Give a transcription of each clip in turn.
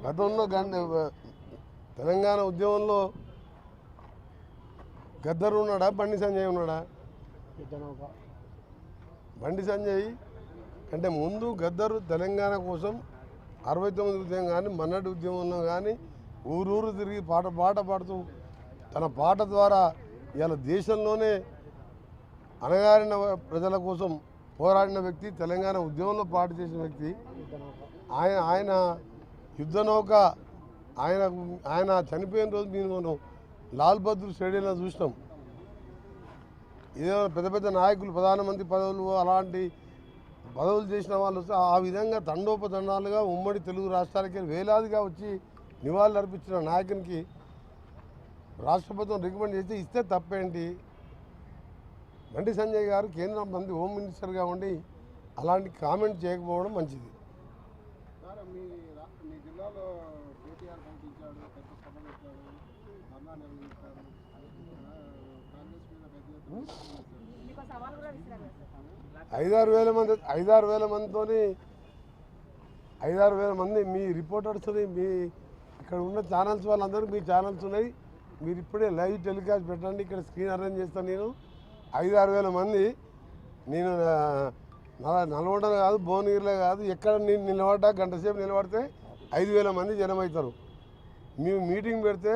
గతంలో తెలంగాణ ఉద్యమంలో గద్దరు ఉన్నాడా, బండి సంజయ్ ఉన్నాడా? బండి సంజయ్ కంటే ముందు గద్దరు తెలంగాణ కోసం 69 ఉద్యమం కానీ మన్నటి ఉద్యమంలో కానీ ఊరూరు తిరిగి పాట పాడుతూ తన పాట ద్వారా ఇవాళ దేశంలోనే అణగారిన ప్రజల కోసం పోరాడిన వ్యక్తి, తెలంగాణ ఉద్యమంలో పాటు చేసిన వ్యక్తి. ఆయన యుద్ధనౌక ఆయన చనిపోయిన రోజు మేము లాల్ బహదూర్ స్టేడియంలో చూసినాం. ఏదైనా పెద్ద పెద్ద నాయకులు ప్రధానమంత్రి పదవులు అలాంటి పదవులు చేసిన వాళ్ళు వస్తే ఆ విధంగా తండోపతండాలుగా ఉమ్మడి తెలుగు రాష్ట్రాలకి వేలాదిగా వచ్చి నివాళులు అర్పించిన నాయకునికి రాష్ట్ర ప్రభుత్వం రికమెండ్ చేస్తే ఇస్తే తప్పేంటి? బండి సంజయ్ గారు కేంద్ర మంత్రి హోమ్ మినిస్టర్గా ఉండి అలాంటి కామెంట్ చేయకపోవడం మంచిది. ఐదారు వేల మంది మీ రిపోర్టర్స్, మీ ఇక్కడ ఉన్న ఛానల్స్ వాళ్ళందరూ మీ ఛానల్స్ ఉన్నాయి. మీరు ఇప్పుడే లైవ్ టెలికాస్ట్ పెట్టండి, ఇక్కడ స్క్రీన్ అరేంజ్ చేస్తాను. నేను 5-6 వేల మంది, నేను నల్గొండలో కాదు, భువనగిరిలో కాదు, ఎక్కడ నేను నిలబడ్డా గంట సేపు నిలబడితే 5,000 మంది జనం అవుతారు. మేము మీటింగ్ పెడితే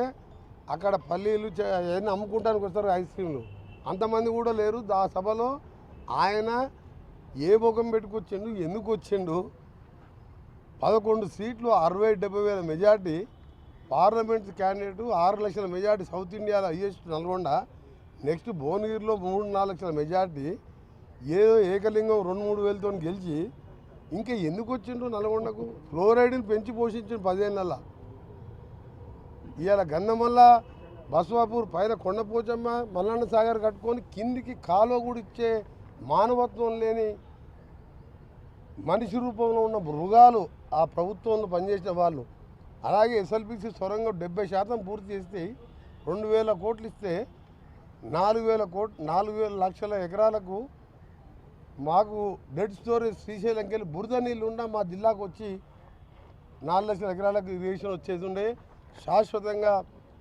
అక్కడ పల్లీలు అవన్నీ అమ్ముకుంటానికి వస్తారు, ఐస్ క్రీమ్లు, అంతమంది కూడా లేరు. ఆ సభలో ఆయన ఏ ముఖం పెట్టుకొచ్చిండు, ఎందుకు వచ్చిండు? 11 సీట్లు, 60-70 వేల మెజార్టీ, పార్లమెంట్ క్యాండిడేట్, 6 లక్షల మెజార్టీ, సౌత్ ఇండియాలో హైయెస్ట్ నల్గొండ, నెక్స్ట్ భువనగిరిలో 3-4 లక్షల మెజార్టీ, ఏదో ఏకలింగం 2-3 వేలతో గెలిచి ఇంకా ఎందుకు వచ్చిండ్రు నల్గొండకు? ఫ్లోరైడ్ని పెంచి పోషించిన 10 ఏళ్ళ. ఇవాళ గంధమల్ల బస్వాపూర్ పైన కొండపోచమ్మ మల్లన్న సాగర్ కట్టుకొని కిందికి కాలువ కూడా ఇచ్చే మానవత్వం లేని మనిషి రూపంలో ఉన్న మృగాలు ఆ ప్రభుత్వంలో పనిచేసిన వాళ్ళు. అలాగే ఎస్ఎల్బిసి సొరంగం 70% పూర్తి చేస్తే 2,000 కోట్లు ఇస్తే 4,000 లక్షల ఎకరాలకు మాకు డెడ్ స్టోరేజ్ శ్రీశైలంకి వెళ్ళి బురద నీళ్ళు ఉన్న మా జిల్లాకు వచ్చి 4 లక్షల ఎకరాలకు ఇరిగేషన్ వచ్చేది ఉండే. శాశ్వతంగా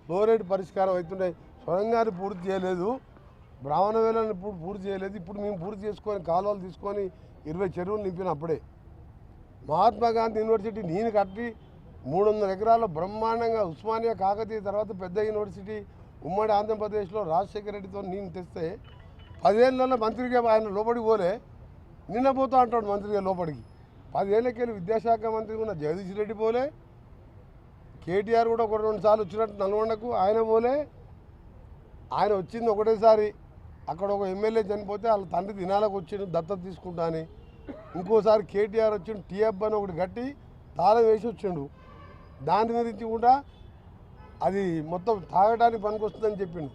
ఫ్లోరైడ్ పరిష్కారం అవుతుండే. సొరంగాన్ని పూర్తి చేయలేదు, బ్రాహ్మణ వేలను పూర్తి చేయలేదు. ఇప్పుడు మేము పూర్తి చేసుకొని కాలువలు తీసుకొని 20 చెరువులు నింపినప్పుడే మహాత్మా గాంధీ యూనివర్సిటీ నేను కట్టి 300 ఎకరాల బ్రహ్మాండంగా ఉస్మానియా కాకతీయ తర్వాత పెద్ద యూనివర్సిటీ ఉమ్మడి ఆంధ్రప్రదేశ్లో రాజశేఖర రెడ్డితో నేను తెస్తే 10 ఏళ్ళలో మంత్రిగా ఆయన లోపలికి పోలే, నిన్న పోతా అంటాడు మంత్రిగా లోపలికి. 10 ఏళ్ళకెళ్ళి విద్యాశాఖ మంత్రి ఉన్న జగదీష్ రెడ్డి పోలే, కేటీఆర్ కూడా 1-2 సార్లు వచ్చినట్టు నల్గొండకు ఆయన పోలే. ఆయన వచ్చింది ఒకటేసారి, అక్కడ ఒక ఎమ్మెల్యే చనిపోతే వాళ్ళ తండ్రి దినాలకు వచ్చిండు దత్తత తీసుకుంటా అని. ఇంకోసారి కేటీఆర్ వచ్చిండు, టీఎఫ్ అని ఒకటి కట్టి తాళం వేసి వచ్చిండు. దాని గురించి కూడా అది మొత్తం తాగడానికి పనికొస్తుందని చెప్పిండు.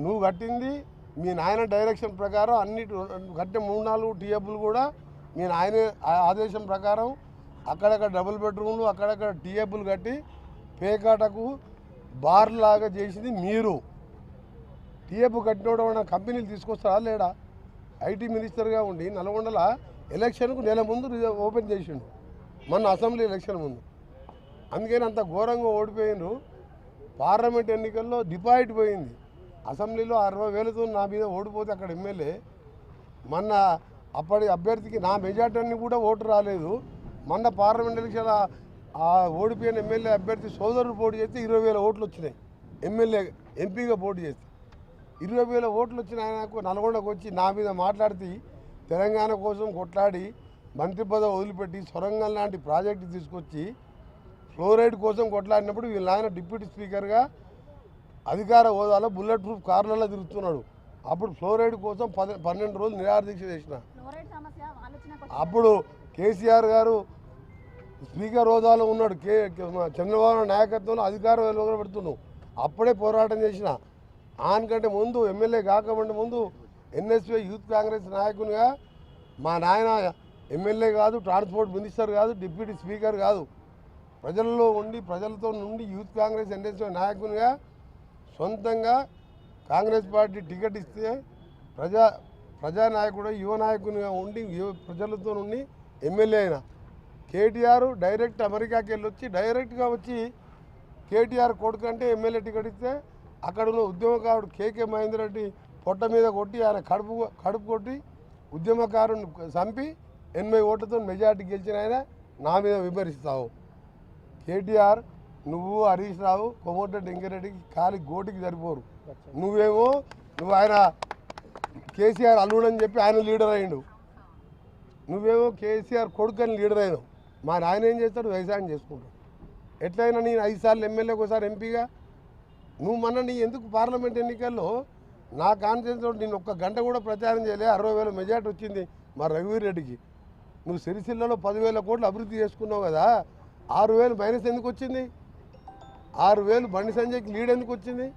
నువ్వు కట్టింది మీ నాయన డైరెక్షన్ ప్రకారం అన్నిటి కట్టే 3-4 టీఎఫ్లు కూడా మీ నాయన ఆదేశం ప్రకారం అక్కడక్కడ డబుల్ బెడ్రూమ్లు, అక్కడక్కడ టీఎఫ్లు కట్టి పేకాటకు బార్ లాగా చేసింది మీరు. టీఎఫ్ కట్టినోడు కంపెనీలు తీసుకొస్తారా లేడా? ఐటీ మినిస్టర్గా ఉండి నల్గొండల ఎలక్షన్కు నెల ముందు ఓపెన్ చేసిండు, మొన్న అసెంబ్లీ ఎలక్షన్ ముందు. అందుకని అంత ఘోరంగా ఓడిపోయిండ్రు. పార్లమెంట్ ఎన్నికల్లో డిపాజిట్ పోయింది. అసెంబ్లీలో 60,000తో నా మీద ఓడిపోతే అక్కడ ఎమ్మెల్యే, మొన్న అప్పటి అభ్యర్థికి నా మెజార్టీ కూడా ఓటు రాలేదు. మొన్న పార్లమెంట్ ఎలక్షన్ ఆ ఓడిపోయిన ఎమ్మెల్యే అభ్యర్థి సోదరుడు పోటీ చేస్తే 20,000 ఓట్లు వచ్చినాయి. ఎమ్మెల్యే ఎంపీగా పోటీ చేస్తే 20,000 ఓట్లు వచ్చిన ఆయనకు నల్గొండకు వచ్చి నా మీద మాట్లాడితే తెలంగాణ కోసం కొట్లాడి మంత్రి పదవి వదిలిపెట్టి సొరంగం లాంటి ప్రాజెక్టు తీసుకొచ్చి ఫ్లోరైడ్ కోసం కొట్లాడినప్పుడు వీళ్ళ ఆయన డిప్యూటీ స్పీకర్గా అధికార హోదాలో బుల్లెట్ ప్రూఫ్ కార్లలో తిరుగుతున్నాడు. అప్పుడు ఫ్లోరైడ్ కోసం 12 రోజులు నిరాహార దీక్ష చేసిన. అప్పుడు కేసీఆర్ గారు స్పీకర్ హోదాలో ఉన్నాడు, చంద్రబాబు నాయకత్వంలో అధికారం వెలువబెడుతున్నావు. అప్పుడే పోరాటం చేసిన. ఆయనకంటే ముందు ఎమ్మెల్యే కాకముందు ముందు ఎన్ఎస్వై యూత్ కాంగ్రెస్ నాయకునిగా మా నాయన ఎమ్మెల్యే కాదు, ట్రాన్స్పోర్ట్ మినిస్టర్ కాదు, డిప్యూటీ స్పీకర్ కాదు, ప్రజల్లో ఉండి ప్రజలతో నుండి యూత్ కాంగ్రెస్ ఎన్ఎస్వై నాయకునిగా సొంతంగా కాంగ్రెస్ పార్టీ టికెట్ ఇస్తే ప్రజానాయకుడు యువ నాయకునిగా ఉండి ప్రజలతో నుండి ఎమ్మెల్యే అయినా కేటీఆర్ డైరెక్ట్ అమెరికాకి వెళ్ళి వచ్చి డైరెక్ట్గా వచ్చి కేటీఆర్ కొడుకు అంటే ఎమ్మెల్యే టికెట్ ఇస్తే అక్కడ ఉన్న ఉద్యమకారుడు కేకే మహేందర్ రెడ్డి పొట్ట మీద కొట్టి ఆయన కడుపు కొట్టి ఉద్యమకారుని చంపి 80 ఓట్లతో మెజార్టీ గెలిచిన ఆయన నా మీద విమర్శిస్తావు. కేటీఆర్ నువ్వు హరీష్ రావు కోమటిరెడ్డి వెంకరెడ్డికి కాలి గోటికి సరిపోరు. నువ్వు ఆయన కేసీఆర్ అల్లుడని చెప్పి ఆయన లీడర్ అయ్యిండు, నువ్వేమో కేసీఆర్ కొడుకని లీడర్ అయినావు. మరి ఆయన ఏం చేస్తాడు? వ్యవసాయం చేసుకుంటాడు. ఎట్లయినా నేను 5 సార్లు ఎమ్మెల్యేకి ఒకసారి ఎంపీగా నువ్వు నీ ఎందుకు పార్లమెంట్ ఎన్నికల్లో నా కాన్ఫిడెన్స్ నేను ఒక్క గంట కూడా ప్రచారం చేయలే. 60,000 మెజార్టీ వచ్చింది మా రఘువీర్ రెడ్డికి. నువ్వు సిరిసిల్లలో 10,000 కోట్లు అభివృద్ధి చేసుకున్నావు కదా, 6,000 మైనస్ ఎందుకు వచ్చింది? 6,000 బండి సంజయ్కి లీడ్ ఎందుకు వచ్చింది?